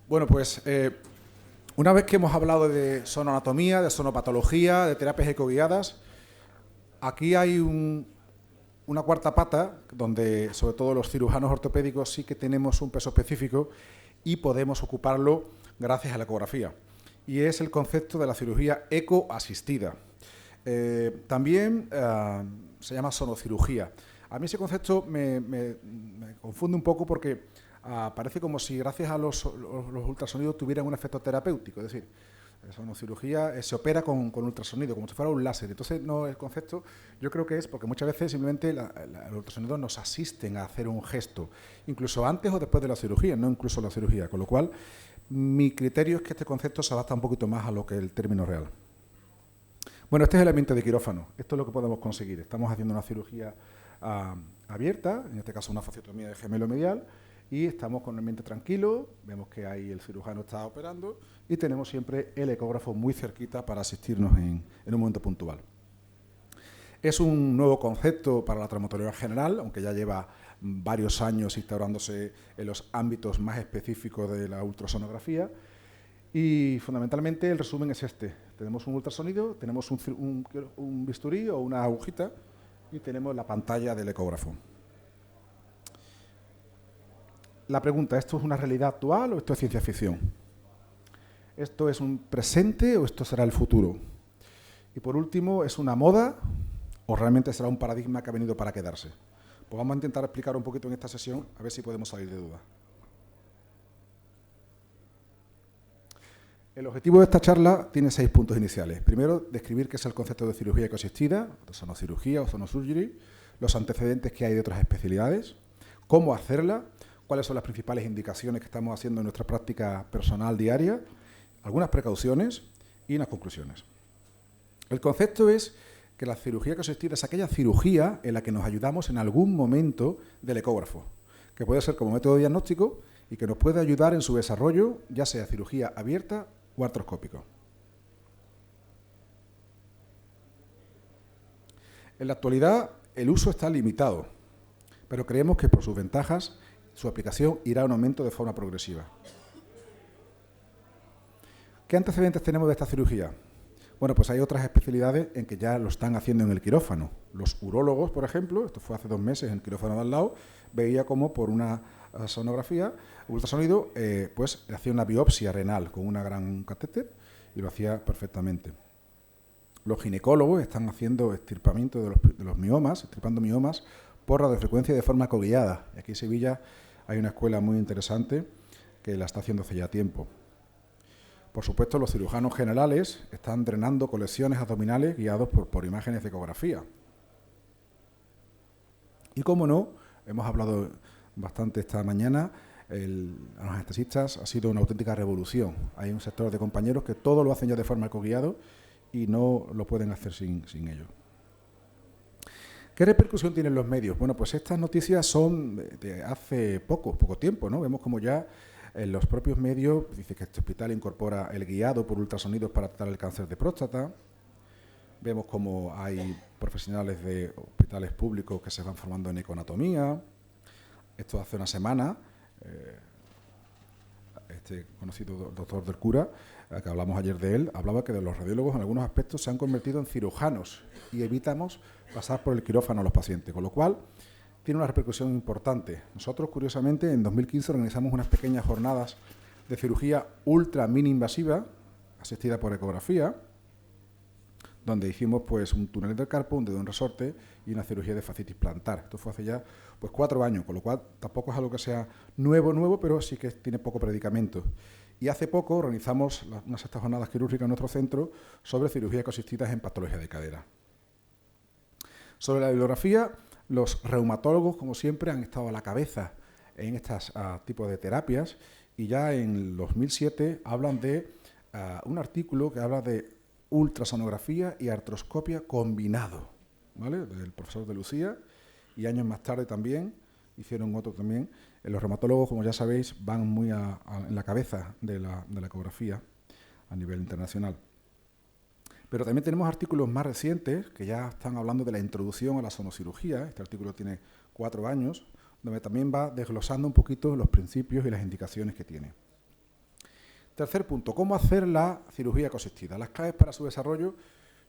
Bueno, pues una vez que hemos hablado de sonoanatomía, de sonopatología, de terapias ecoguiadas, aquí hay una cuarta pata donde sobre todo los cirujanos ortopédicos sí que tenemos un peso específico y podemos ocuparlo gracias a la ecografía. Y es el concepto de la cirugía ecoasistida. También se llama sonocirugía. A mí ese concepto me confunde un poco porque parece como si gracias a los ultrasonidos tuvieran un efecto terapéutico. Es decir, la sonocirugía se opera con ultrasonido, como si fuera un láser. Entonces, no, el concepto yo creo que es porque muchas veces simplemente los ultrasonidos nos asisten a hacer un gesto, incluso antes o después de la cirugía, no incluso la cirugía. Con lo cual, mi criterio es que este concepto se adapta un poquito más a lo que es el término real. Bueno, este es el ambiente de quirófano. Esto es lo que podemos conseguir. Estamos haciendo una cirugía abierta, en este caso una fasciotomía de gemelo medial, y estamos con el ambiente tranquilo, vemos que ahí el cirujano está operando y tenemos siempre el ecógrafo muy cerquita para asistirnos en un momento puntual. Es un nuevo concepto para la traumatología general, aunque ya lleva varios años instaurándose en los ámbitos más específicos de la ultrasonografía. Y fundamentalmente el resumen es este. Tenemos un ultrasonido, tenemos un bisturí o una agujita y tenemos la pantalla del ecógrafo. La pregunta, ¿esto es una realidad actual o esto es ciencia ficción? ¿Esto es un presente o esto será el futuro? Y por último, ¿es una moda o realmente será un paradigma que ha venido para quedarse? Pues vamos a intentar explicar un poquito en esta sesión, a ver si podemos salir de dudas. El objetivo de esta charla tiene 6 puntos iniciales. Primero, describir qué es el concepto de cirugía ecoasistida, sonocirugía o sonosurgery, los antecedentes que hay de otras especialidades, cómo hacerla, cuáles son las principales indicaciones que estamos haciendo en nuestra práctica personal diaria, algunas precauciones y unas conclusiones. El concepto es que la cirugía ecoasistida es aquella cirugía en la que nos ayudamos en algún momento del ecógrafo, que puede ser como método diagnóstico y que nos puede ayudar en su desarrollo, ya sea cirugía abierta o artroscópico. En la actualidad el uso está limitado, pero creemos que por sus ventajas su aplicación irá en aumento de forma progresiva. ¿Qué antecedentes tenemos de esta cirugía? Bueno, pues hay otras especialidades en que ya lo están haciendo en el quirófano. Los urólogos, por ejemplo, esto fue hace 2 meses en el quirófano de al lado, veía como por una sonografía, ultrasonido, pues hacía una biopsia renal con una gran catéter y lo hacía perfectamente. Los ginecólogos están haciendo extirpamiento de los miomas, extirpando miomas por radiofrecuencia de forma coguiada. Aquí en Sevilla hay una escuela muy interesante que la está haciendo hace ya tiempo. Por supuesto, los cirujanos generales están drenando colecciones abdominales guiados por imágenes de ecografía. Y como no, hemos hablado bastante esta mañana, a los anestesistas ha sido una auténtica revolución. Hay un sector de compañeros que todo lo hacen ya de forma ecoguiado y no lo pueden hacer sin ello. ¿Qué repercusión tienen los medios? Bueno, pues estas noticias son de hace poco tiempo, ¿no? Vemos como ya en los propios medios dice que este hospital incorpora el guiado por ultrasonidos para tratar el cáncer de próstata. Vemos como hay profesionales de hospitales públicos que se van formando en ecoanatomía. Esto hace una semana, este conocido doctor del cura, que hablamos ayer de él, hablaba que de los radiólogos en algunos aspectos se han convertido en cirujanos y evitamos pasar por el quirófano a los pacientes, con lo cual tiene una repercusión importante. Nosotros, curiosamente, en 2015 organizamos unas pequeñas jornadas de cirugía ultra mini invasiva, asistida por ecografía, donde hicimos pues un túnel del carpo, un dedo en resorte y una cirugía de fascitis plantar. Esto fue hace ya pues 4 años, con lo cual tampoco es algo que sea nuevo, pero sí que tiene poco predicamento. Y hace poco organizamos unas 6 jornadas quirúrgicas en nuestro centro sobre cirugía ecoasistida en patología de cadera. Sobre la bibliografía, los reumatólogos, como siempre, han estado a la cabeza en estos tipos de terapias y ya en 2007 hablan de un artículo que habla de ultrasonografía y artroscopia combinado, ¿vale? Del profesor de Lucía, y años más tarde también hicieron otro también. Los reumatólogos, como ya sabéis, van muy en la cabeza de la ecografía a nivel internacional. Pero también tenemos artículos más recientes que ya están hablando de la introducción a la sonocirugía. Este artículo tiene 4 años, donde también va desglosando un poquito los principios y las indicaciones que tiene. Tercer punto, ¿cómo hacer la cirugía ecosistida? Las claves para su desarrollo,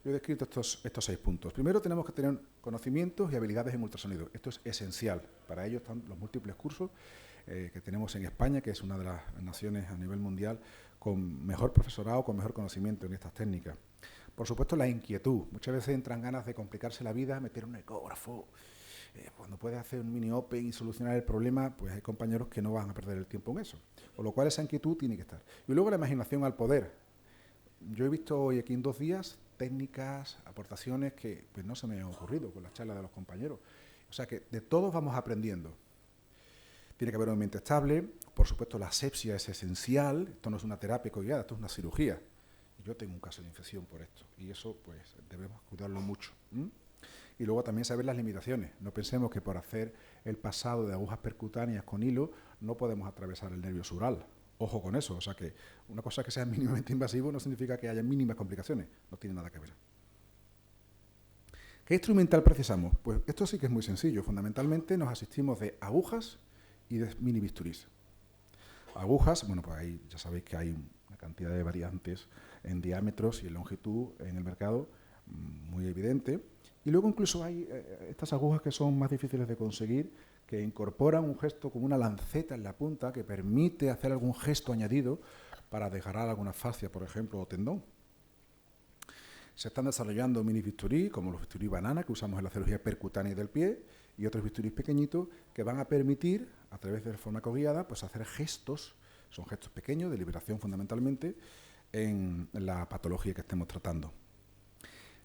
yo he descrito estos 6 puntos. Primero, tenemos que tener conocimientos y habilidades en ultrasonido. Esto es esencial. Para ello están los múltiples cursos que tenemos en España, que es una de las naciones a nivel mundial con mejor profesorado, con mejor conocimiento en estas técnicas. Por supuesto, la inquietud. Muchas veces entran ganas de complicarse la vida, meter un ecógrafo. Cuando puedes hacer un mini open y solucionar el problema, pues hay compañeros que no van a perder el tiempo en eso. Con lo cual esa inquietud tiene que estar. Y luego la imaginación al poder. Yo he visto hoy aquí en 2 días técnicas, aportaciones que pues, no se me han ocurrido con las charlas de los compañeros. O sea que de todos vamos aprendiendo. Tiene que haber un ambiente estable. Por supuesto, la asepsia es esencial. Esto no es una terapia guiada, esto es una cirugía. Yo tengo un caso de infección por esto y eso pues debemos cuidarlo mucho. Y luego también saber las limitaciones. No pensemos que por hacer el pasado de agujas percutáneas con hilo no podemos atravesar el nervio sural. Ojo con eso. O sea que una cosa que sea mínimamente invasivo no significa que haya mínimas complicaciones. No tiene nada que ver. ¿Qué instrumental precisamos? Pues esto sí que es muy sencillo. Fundamentalmente nos asistimos de agujas y de mini bisturís. Agujas, bueno, pues ahí ya sabéis que hay una cantidad de variantes en diámetros y en longitud en el mercado muy evidente. Y luego incluso hay estas agujas que son más difíciles de conseguir, que incorporan un gesto como una lanceta en la punta que permite hacer algún gesto añadido para desgarrar alguna fascia, por ejemplo, o tendón. Se están desarrollando mini bisturí, como los bisturí banana que usamos en la cirugía percutánea del pie, y otros bisturís pequeñitos que van a permitir, a través de la farmacoguiada, pues hacer gestos, son gestos pequeños, de liberación fundamentalmente, en la patología que estemos tratando.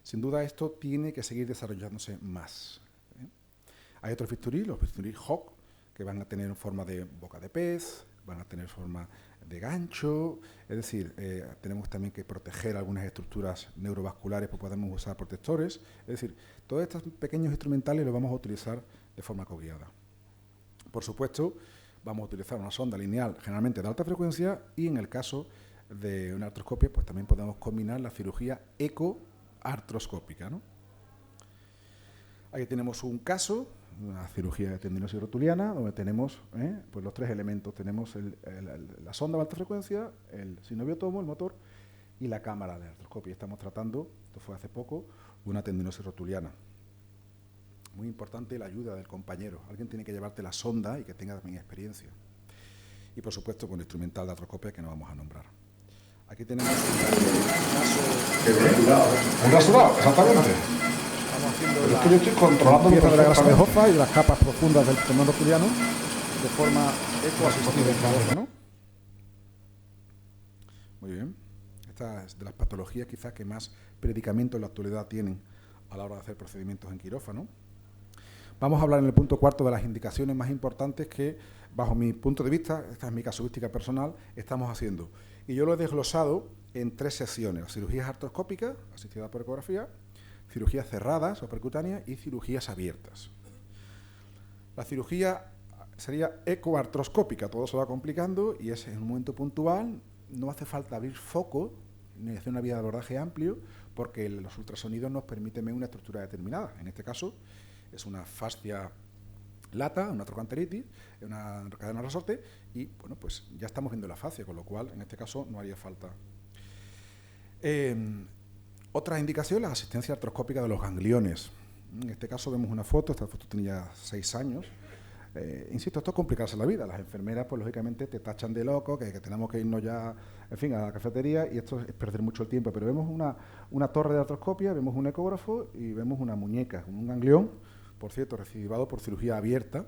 Sin duda esto tiene que seguir desarrollándose más. Hay otros bisturí, los bisturí Hawk, que van a tener forma de boca de pez, van a tener forma de gancho, es decir, tenemos también que proteger algunas estructuras neurovasculares, pues podemos usar protectores, es decir, todos estos pequeños instrumentales los vamos a utilizar de forma coguiada. Por supuesto, vamos a utilizar una sonda lineal generalmente de alta frecuencia y en el caso de una artroscopia, pues también podemos combinar la cirugía ecoartroscópica, ¿no? Aquí tenemos un caso, una cirugía de tendinosis rotuliana, donde tenemos pues los 3 elementos. Tenemos la sonda de alta frecuencia, el sinoviotomo, el motor, y la cámara de artroscopia. Estamos tratando, esto fue hace poco, una tendinosis rotuliana. Muy importante la ayuda del compañero. Alguien tiene que llevarte la sonda y que tenga también experiencia. Y por supuesto, con instrumental de artroscopia que no vamos a nombrar. Aquí tenemos un rasurado, exactamente. Estamos haciendo pero es que yo estoy controlando pieza de la grasa de Hoffa y de las capas profundas del tendón rotuliano de forma ecoasistida, ¿no? Muy bien. Esta es de las patologías quizás que más predicamentos en la actualidad tienen a la hora de hacer procedimientos en quirófano. Vamos a hablar en el punto 4 de las indicaciones más importantes que, bajo mi punto de vista, esta es mi casuística personal, estamos haciendo. Y yo lo he desglosado en 3 secciones: las cirugías artroscópicas, asistidas por ecografía, cirugías cerradas o percutáneas y cirugías abiertas. La cirugía sería ecoartroscópica, todo se va complicando y es en un momento puntual, no hace falta abrir foco ni hacer una vía de abordaje amplio porque los ultrasonidos nos permiten ver una estructura determinada. En este caso es una fascia lata, una trochanteritis, una cadena de resorte y bueno, pues ya estamos viendo la fascia, con lo cual en este caso no haría falta. Otra indicación, la asistencia artroscópica de los gangliones. En este caso vemos una foto, esta foto tenía 6 años. Insisto, esto es complicarse la vida. Las enfermeras, pues lógicamente, te tachan de loco, que tenemos que irnos ya, en fin, a la cafetería, y esto es perder mucho el tiempo. Pero vemos una torre de artroscopia, vemos un ecógrafo y vemos una muñeca, un ganglión, por cierto, recidivado por cirugía abierta.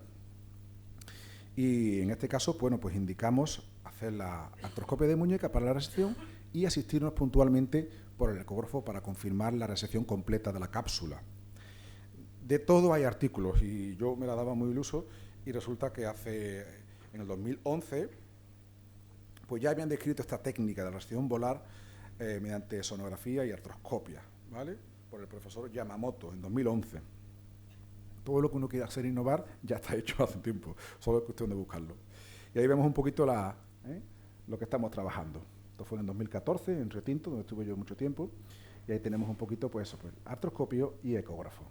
Y en este caso, bueno, pues indicamos hacer la artroscopia de muñeca para la resección y asistirnos puntualmente por el ecógrafo para confirmar la resección completa de la cápsula. De todo hay artículos y yo me la daba muy iluso y resulta que en el 2011 pues ya habían descrito esta técnica de la resección volar mediante sonografía y artroscopia, ¿vale? Por el profesor Yamamoto en 2011. Todo lo que uno quiera hacer e innovar ya está hecho hace tiempo, solo es cuestión de buscarlo. Y ahí vemos un poquito lo que estamos trabajando. Esto fue en 2014 en Retinto, donde estuve yo mucho tiempo, y ahí tenemos un poquito pues artroscopio y ecógrafo.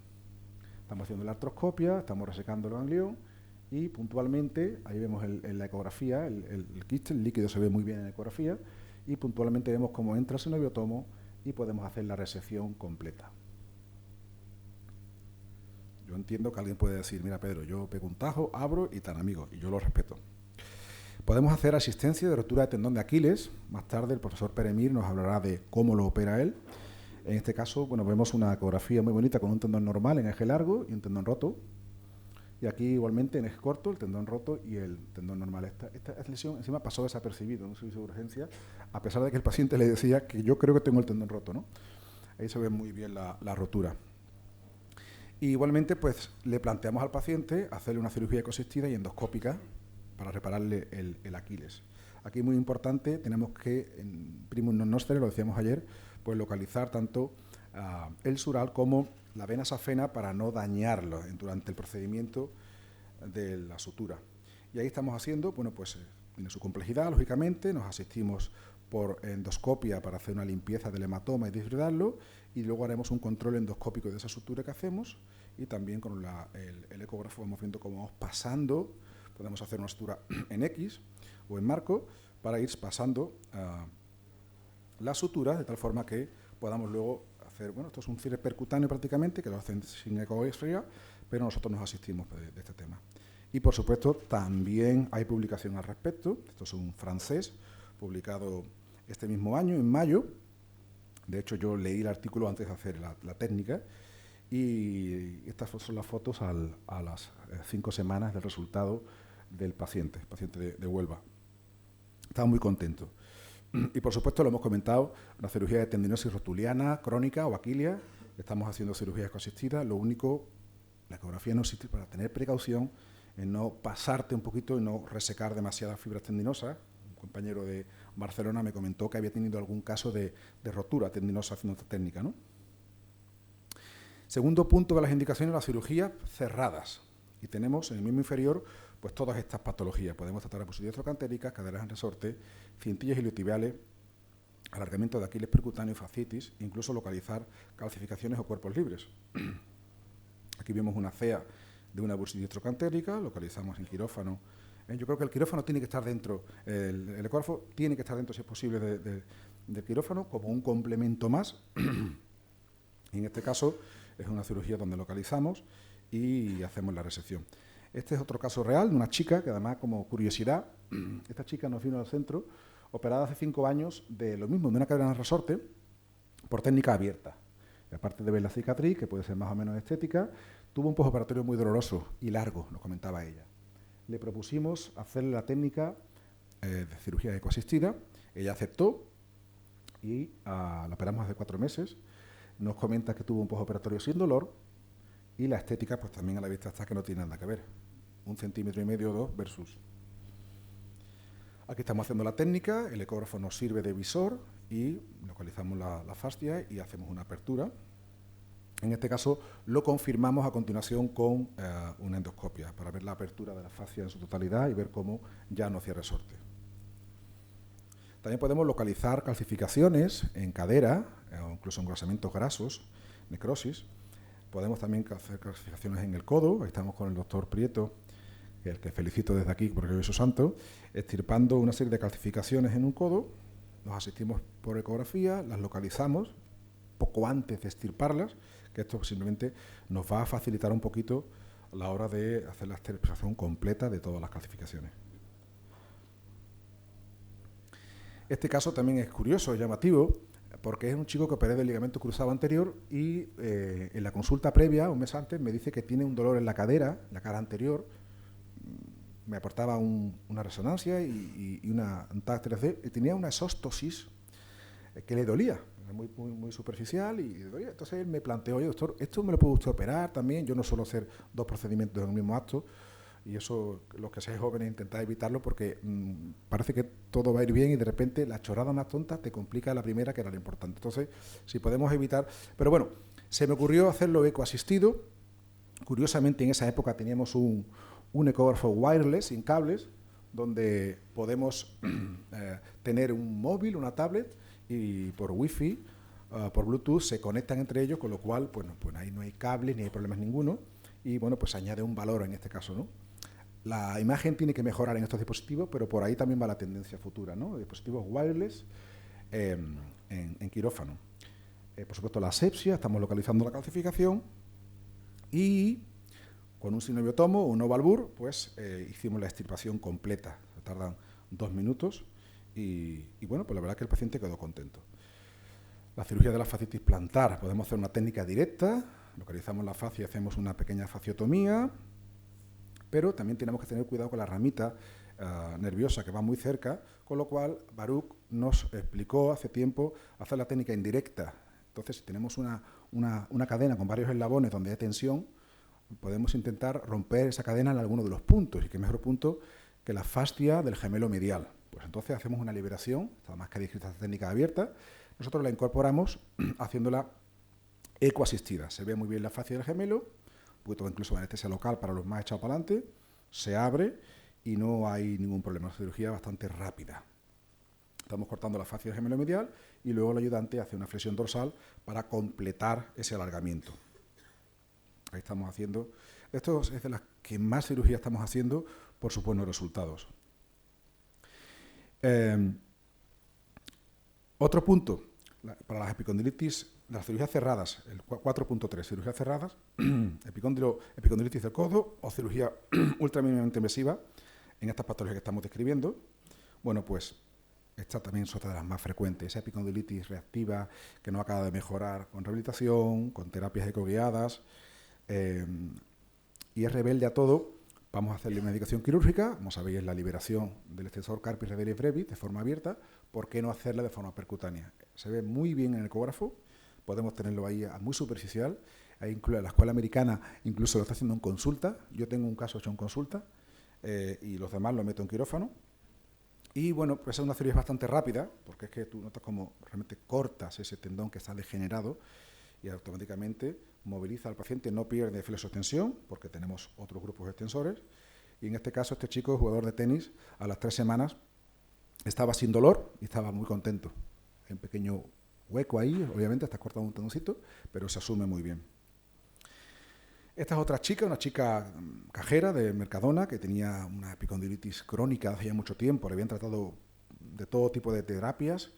Estamos haciendo la artroscopia, estamos resecando el ganglión y puntualmente, ahí vemos en la ecografía, el quiste, el líquido se ve muy bien en la ecografía, y puntualmente vemos cómo entra el sinoviótomo y podemos hacer la resección completa. Yo entiendo que alguien puede decir, mira Pedro, yo pego un tajo, abro y tan amigo, y yo lo respeto. Podemos hacer asistencia de rotura de tendón de Aquiles. Más tarde el profesor Peremir nos hablará de cómo lo opera él. En este caso, bueno, vemos una ecografía muy bonita con un tendón normal en eje largo y un tendón roto. Y aquí igualmente en eje corto, el tendón roto y el tendón normal. Esta lesión encima pasó desapercibido, no se hizo urgencia, a pesar de que el paciente le decía que yo creo que tengo el tendón roto, ¿no? Ahí se ve muy bien la rotura. Y igualmente, pues, le planteamos al paciente hacerle una cirugía ecosistida y endoscópica para repararle el Aquiles. Aquí muy importante, tenemos que, en primum non nocere, lo decíamos ayer, pues localizar tanto el sural como la vena safena para no dañarlo durante el procedimiento de la sutura. Y ahí estamos haciendo, bueno, pues tiene su complejidad, lógicamente, nos asistimos por endoscopia para hacer una limpieza del hematoma y disfrutarlo, y luego haremos un control endoscópico de esa sutura que hacemos, y también con el ecógrafo vamos viendo cómo vamos pasando, podemos hacer una sutura en X o en marco, para ir pasando la sutura de tal forma que podamos luego hacer, bueno, esto es un cierre percutáneo prácticamente, que lo hacen sin ecografía, pero nosotros nos asistimos de este tema. Y por supuesto también hay publicación al respecto, esto es un francés, publicado este mismo año, en mayo. De hecho, yo leí el artículo antes de hacer la técnica, y estas son las fotos a las 5 semanas del resultado del paciente de Huelva. Estaba muy contento. Y por supuesto, lo hemos comentado, una cirugía de tendinosis rotuliana crónica o aquilia. Estamos haciendo cirugía ecosistida. Lo único, la ecografía no existe para tener precaución en no pasarte un poquito y no resecar demasiadas fibras tendinosas. Un compañero de Barcelona me comentó que había tenido algún caso de rotura tendinosa haciendo esta técnica, ¿no? Segundo punto de las indicaciones, las cirugías cerradas. Y tenemos en el miembro inferior pues todas estas patologías. Podemos tratar aposidiosis trocantérica, caderas en resorte, cintillas iliotibiales, alargamiento de Aquiles percutáneo y fascitis, incluso localizar calcificaciones o cuerpos libres. Aquí vemos una CEA de una bursitis trocantérica, localizamos en quirófano. Yo creo que el quirófano tiene que estar dentro, el ecógrafo tiene que estar dentro, si es posible, del quirófano como un complemento más. En este caso es una cirugía donde localizamos y hacemos la resección. Este es otro caso real de una chica que, además, como curiosidad, esta chica nos vino al centro operada hace 5 años de lo mismo, de una cadera en resorte, por técnica abierta. Y aparte de ver la cicatriz, que puede ser más o menos estética, tuvo un postoperatorio muy doloroso y largo, nos comentaba ella. Le propusimos hacerle la técnica de cirugía ecosistida, ella aceptó y la operamos hace 4 meses. Nos comenta que tuvo un postoperatorio sin dolor, y la estética, pues también a la vista está que no tiene nada que ver. 1,5 centímetros o 2 versus. Aquí estamos haciendo la técnica, el ecógrafo nos sirve de visor y localizamos la fascia y hacemos una apertura. En este caso lo confirmamos a continuación con una endoscopia para ver la apertura de la fascia en su totalidad y ver cómo ya no cierra resorte. También podemos localizar calcificaciones en cadera, o incluso engrosamientos grasos, necrosis. Podemos también hacer calcificaciones en el codo. Ahí estamos con el doctor Prieto, el que felicito desde aquí porque hoy es su santo, extirpando una serie de calcificaciones en un codo. Nos asistimos por ecografía, las localizamos poco antes de extirparlas, que esto simplemente nos va a facilitar un poquito a la hora de hacer la extirpación completa de todas las calcificaciones. Este caso también es curioso, es llamativo, porque es un chico que operé del ligamento cruzado anterior y en la consulta previa, un mes antes, me dice que tiene un dolor en la cadera, en la cara anterior. Me aportaba una resonancia y un TAC 3D, y tenía una exóstosis que le dolía, muy superficial, y dolía. Entonces él me planteó, oye doctor, ¿esto me lo puede usted operar también? Yo no suelo hacer 2 procedimientos en el mismo acto, y eso, los que seáis jóvenes, intentad evitarlo porque parece que todo va a ir bien y de repente la chorrada más tonta te complica la primera, que era lo importante. Entonces, si podemos evitar. Pero bueno, se me ocurrió hacerlo ecoasistido. Curiosamente, en esa época teníamos un ecógrafo wireless, sin cables, donde podemos tener un móvil, una tablet, y por Wi-Fi, por Bluetooth, se conectan entre ellos, con lo cual, pues ahí no hay cables ni hay problemas ninguno, y bueno, pues añade un valor en este caso, ¿no? La imagen tiene que mejorar en estos dispositivos, pero por ahí también va la tendencia futura, ¿no? Dispositivos wireless en quirófano. Por supuesto, la asepsia, estamos localizando la calcificación y con un sinoviotomo o un Novalbur, pues hicimos la extirpación completa. Tardan 2 minutos y bueno, pues la verdad es que el paciente quedó contento. La cirugía de la fascitis plantar, podemos hacer una técnica directa, localizamos la fascia y hacemos una pequeña fasciotomía, pero también tenemos que tener cuidado con la ramita nerviosa que va muy cerca, con lo cual Baruch nos explicó hace tiempo hacer la técnica indirecta. Entonces, si tenemos una cadena con varios eslabones donde hay tensión, podemos intentar romper esa cadena en alguno de los puntos, y qué mejor punto que la fascia del gemelo medial. Pues entonces hacemos una liberación, está más que descrita esta técnica abierta, nosotros la incorporamos haciéndola ecoasistida. Se ve muy bien la fascia del gemelo, un poquito incluso de anestesia local para los más echados para adelante, se abre y no hay ningún problema. Es una cirugía bastante rápida. Estamos cortando la fascia del gemelo medial y luego el ayudante hace una flexión dorsal para completar ese alargamiento. Ahí estamos haciendo. Esto es de las que más cirugía estamos haciendo por sus buenos resultados. Otro punto, para las epicondilitis, las cirugías cerradas, el 4.3, cirugías cerradas, epicondilitis del codo o cirugía ultramínimamente invasiva en estas patologías que estamos describiendo. Bueno, pues esta también es otra de las más frecuentes, esa epicondilitis reactiva que no acaba de mejorar con rehabilitación, con terapias ecoguiadas, y es rebelde a todo. Vamos a hacerle una medicación quirúrgica, como sabéis, es la liberación del extensor carpis radialis brevis de forma abierta. ¿Por qué no hacerla de forma percutánea? Se ve muy bien en el ecógrafo, podemos tenerlo ahí muy superficial. Ahí incluye la escuela americana, incluso lo está haciendo en consulta. Yo tengo un caso hecho en consulta y los demás lo meto en quirófano. Y bueno, pues es una cirugía bastante rápida, porque es que tú notas como realmente cortas ese tendón que está degenerado y automáticamente moviliza al paciente, no pierde flexoextensión, porque tenemos otros grupos extensores, y en este caso este chico, jugador de tenis, a las 3 semanas estaba sin dolor y estaba muy contento. Hay un pequeño hueco ahí, obviamente está cortado un tendoncito, pero se asume muy bien. Esta es otra chica, una chica cajera de Mercadona, que tenía una epicondilitis crónica hace ya mucho tiempo, le habían tratado de todo tipo de terapias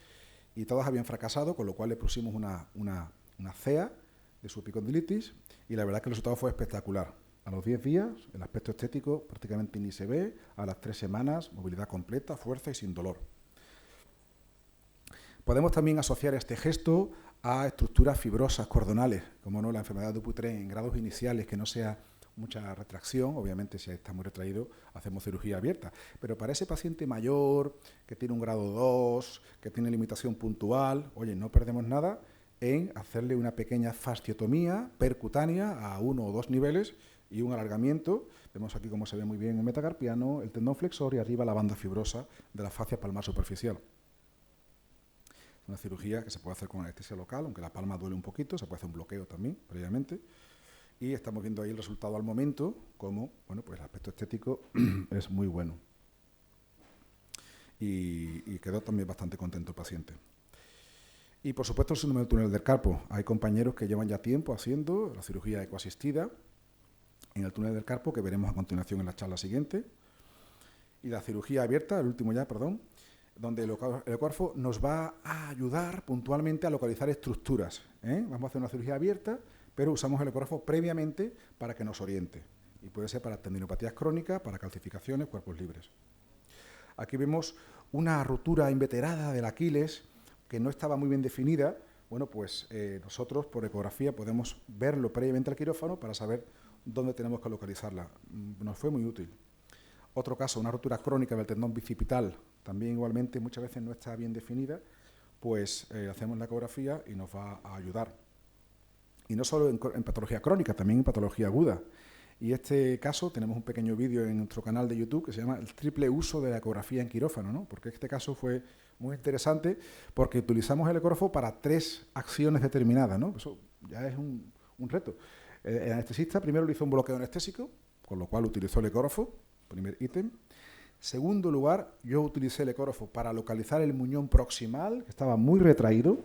y todas habían fracasado, con lo cual le pusimos una CEA de su epicondilitis y la verdad que el resultado fue espectacular. A los 10 días, el aspecto estético prácticamente ni se ve, a las 3 semanas, movilidad completa, fuerza y sin dolor. Podemos también asociar este gesto a estructuras fibrosas cordonales, como no la enfermedad de Dupuytren en grados iniciales, que no sea mucha retracción. Obviamente, si está muy retraído, hacemos cirugía abierta. Pero para ese paciente mayor, que tiene un grado 2, que tiene limitación puntual, oye, no perdemos nada en hacerle una pequeña fasciotomía percutánea a 1 o 2 niveles y un alargamiento. Vemos aquí cómo se ve muy bien el metacarpiano, el tendón flexor y arriba la banda fibrosa de la fascia palmar superficial. Es una cirugía que se puede hacer con anestesia local, aunque la palma duele un poquito, se puede hacer un bloqueo también previamente. Y estamos viendo ahí el resultado al momento, como bueno, pues el aspecto estético es muy bueno. Y quedó también bastante contento el paciente. Y por supuesto el síndrome del túnel del carpo. Hay compañeros que llevan ya tiempo haciendo la cirugía ecoasistida en el túnel del carpo, que veremos a continuación en la charla siguiente. Y la cirugía abierta, el último ya, perdón, donde el ecógrafo nos va a ayudar puntualmente a localizar estructuras. Vamos a hacer una cirugía abierta, pero usamos el ecógrafo previamente para que nos oriente. Y puede ser para tendinopatías crónicas, para calcificaciones, cuerpos libres. Aquí vemos una rotura inveterada del Aquiles que no estaba muy bien definida. Bueno, pues nosotros por ecografía podemos verlo previamente al quirófano para saber dónde tenemos que localizarla. Nos fue muy útil. Otro caso, una rotura crónica del tendón bicipital, también igualmente muchas veces no está bien definida, pues hacemos la ecografía y nos va a ayudar. Y no solo en patología crónica, también en patología aguda. Y este caso tenemos un pequeño vídeo en nuestro canal de YouTube que se llama el triple uso de la ecografía en quirófano, ¿no? Porque este caso fue muy interesante porque utilizamos el ecógrafo para 3 acciones determinadas, ¿no? Eso ya es un reto. El anestesista primero le hizo un bloqueo anestésico, con lo cual utilizó el ecógrafo, primer ítem. Segundo lugar, yo utilicé el ecógrafo para localizar el muñón proximal, que estaba muy retraído.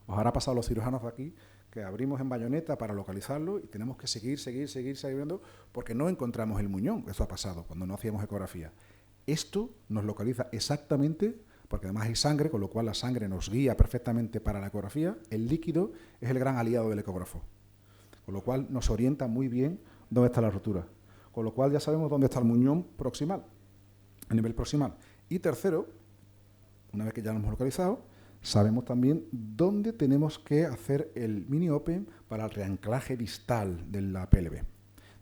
Os habrá pasado a los cirujanos de aquí, que abrimos en bayoneta para localizarlo y tenemos que seguir viendo porque no encontramos el muñón. Eso ha pasado cuando no hacíamos ecografía. Esto nos localiza exactamente porque además hay sangre, con lo cual la sangre nos guía perfectamente para la ecografía. El líquido es el gran aliado del ecógrafo, con lo cual nos orienta muy bien dónde está la rotura. Con lo cual ya sabemos dónde está el muñón proximal, a nivel proximal. Y tercero, una vez que ya lo hemos localizado, sabemos también dónde tenemos que hacer el mini open para el reanclaje distal de la PLB,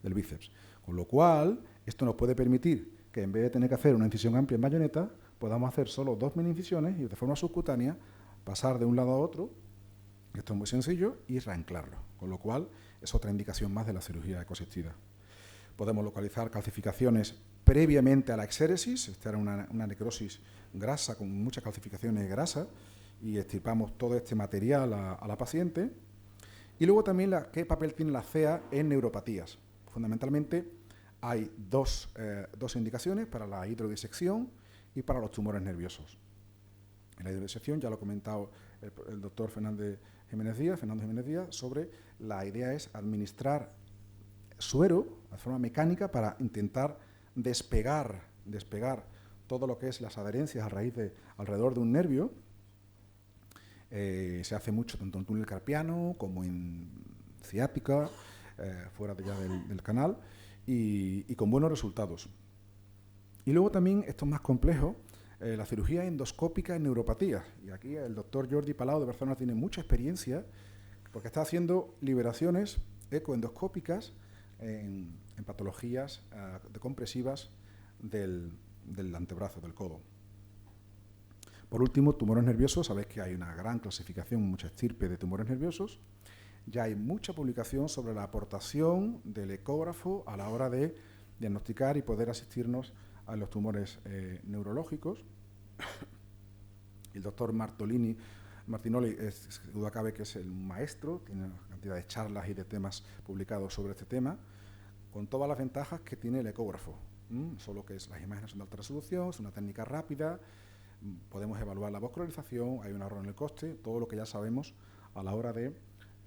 del bíceps. Con lo cual, esto nos puede permitir que en vez de tener que hacer una incisión amplia en bayoneta, podamos hacer solo 2 mini incisiones y de forma subcutánea pasar de un lado a otro, esto es muy sencillo, y reanclarlo. Con lo cual, es otra indicación más de la cirugía ecosistida. Podemos localizar calcificaciones previamente a la exéresis. Esta era una necrosis grasa con muchas calcificaciones de grasa, y extirpamos todo este material a la paciente. Y luego también qué papel tiene la CEA en neuropatías. Fundamentalmente hay dos indicaciones para la hidrodisección y para los tumores nerviosos. En la hidrodisección ya lo ha comentado el doctor Fernando Jiménez Díaz, sobre la idea es administrar suero de forma mecánica para intentar despegar todo lo que es las adherencias a raíz alrededor de un nervio. Se hace mucho tanto en túnel carpiano como en ciática, fuera ya del canal, y con buenos resultados. Y luego también, esto es más complejo, la cirugía endoscópica en neuropatías. Y aquí el doctor Jordi Palau de Barcelona tiene mucha experiencia porque está haciendo liberaciones ecoendoscópicas en patologías decompresivas del antebrazo, del codo. Por último, tumores nerviosos. Sabéis que hay una gran clasificación, mucha estirpe de tumores nerviosos. Ya hay mucha publicación sobre la aportación del ecógrafo a la hora de diagnosticar y poder asistirnos a los tumores neurológicos. El doctor Martinoli, duda cabe que es el maestro, tiene una cantidad de charlas y de temas publicados sobre este tema, con todas las ventajas que tiene el ecógrafo. Solo que las imágenes son de alta resolución, es una técnica rápida, podemos evaluar la vascularización, hay un ahorro en el coste, todo lo que ya sabemos a la hora de...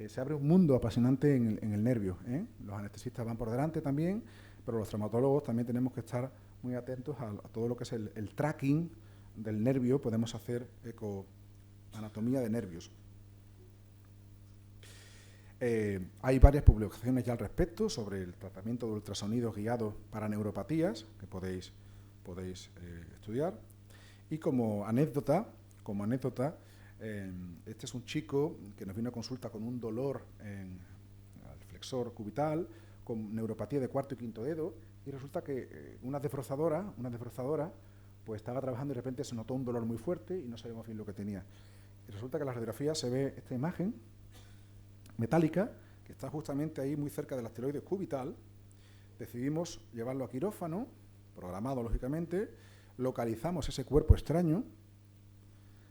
se abre un mundo apasionante en el nervio. Los anestesistas van por delante también, pero los traumatólogos también tenemos que estar muy atentos a todo lo que es el tracking del nervio. Podemos hacer anatomía de nervios. Hay varias publicaciones ya al respecto sobre el tratamiento de ultrasonidos guiados para neuropatías que podéis estudiar. Y como anécdota, este es un chico que nos vino a consulta con un dolor en el flexor cubital, con neuropatía de cuarto y quinto dedo, y resulta que una desbrozadora pues estaba trabajando y de repente se notó un dolor muy fuerte y no sabíamos bien lo que tenía. Y resulta que en la radiografía se ve esta imagen metálica que está justamente ahí muy cerca del asteroide cubital. Decidimos llevarlo a quirófano, programado lógicamente, localizamos ese cuerpo extraño,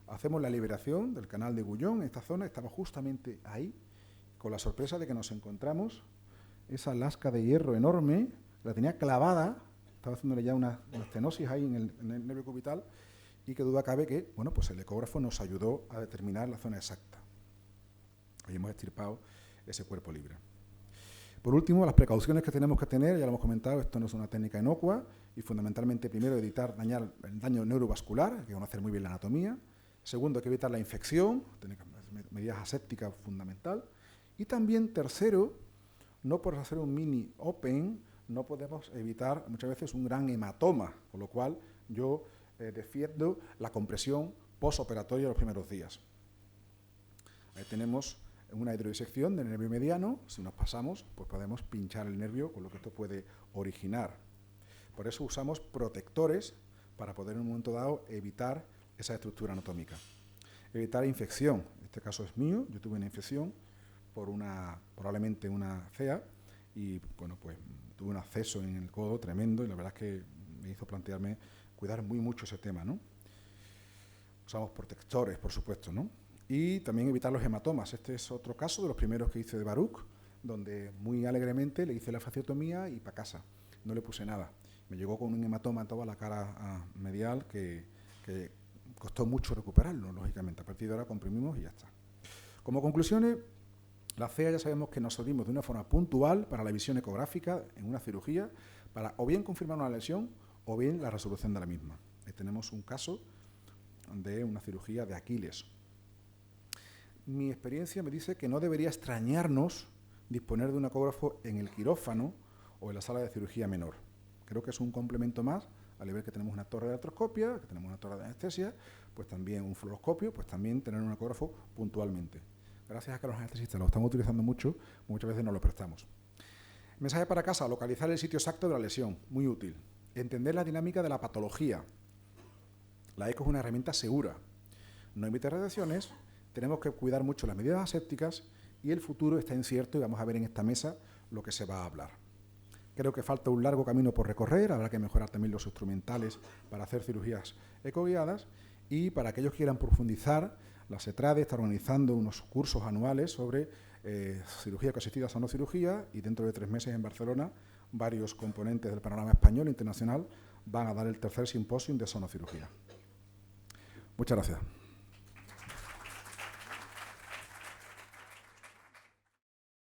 hacemos la liberación del canal de Gullón en esta zona, estaba justamente ahí, con la sorpresa de que nos encontramos esa lasca de hierro enorme, la tenía clavada, estaba haciéndole ya una estenosis ahí en el nervio cubital, y que duda cabe que, bueno, pues el ecógrafo nos ayudó a determinar la zona exacta. Ahí hemos extirpado ese cuerpo libre. Por último, las precauciones que tenemos que tener, ya lo hemos comentado, esto no es una técnica inocua, y fundamentalmente, primero, evitar el daño neurovascular, hay que conocer muy bien la anatomía. Segundo, hay que evitar la infección, tener medidas asépticas fundamental. Y también, tercero, no por hacer un mini open, no podemos evitar muchas veces un gran hematoma, con lo cual yo defiendo la compresión postoperatoria los primeros días. Ahí tenemos una hidrodisección del nervio mediano. Si nos pasamos, pues podemos pinchar el nervio, con lo que esto puede originar. Por eso usamos protectores para poder en un momento dado evitar esa estructura anatómica. Evitar infección. Este caso es mío. Yo tuve una infección por probablemente una CEA, y bueno, pues tuve un acceso en el codo tremendo, y la verdad es que me hizo plantearme cuidar muy mucho ese tema, ¿no? Usamos protectores, por supuesto, ¿no? Y también evitar los hematomas. Este es otro caso de los primeros que hice de Baruch, donde muy alegremente le hice la fasciotomía y para casa. No le puse nada. Me llegó con un hematoma en toda la cara medial que costó mucho recuperarlo, lógicamente. A partir de ahora comprimimos y ya está. Como conclusiones, la CEA ya sabemos que nos servimos de una forma puntual para la visión ecográfica en una cirugía, para o bien confirmar una lesión o bien la resolución de la misma. Tenemos un caso de una cirugía de Aquiles. Mi experiencia me dice que no debería extrañarnos disponer de un ecógrafo en el quirófano o en la sala de cirugía menor. Creo que es un complemento más, al ver que tenemos una torre de artroscopia, que tenemos una torre de anestesia, pues también un fluoroscopio, pues también tener un ecógrafo puntualmente. Gracias a que los anestesistas lo estamos utilizando mucho, muchas veces no lo prestamos. Mensaje para casa: localizar el sitio exacto de la lesión, muy útil. Entender la dinámica de la patología. La eco es una herramienta segura. No emite radiaciones, tenemos que cuidar mucho las medidas asépticas y el futuro está incierto y vamos a ver en esta mesa lo que se va a hablar. Creo que falta un largo camino por recorrer, habrá que mejorar también los instrumentales para hacer cirugías ecoguiadas, y para aquellos que quieran profundizar, la SETRADE está organizando unos cursos anuales sobre cirugía coasistida, sonocirugía, y dentro de 3 meses en Barcelona varios componentes del panorama español e internacional van a dar el tercer simposio de sonocirugía. Muchas gracias.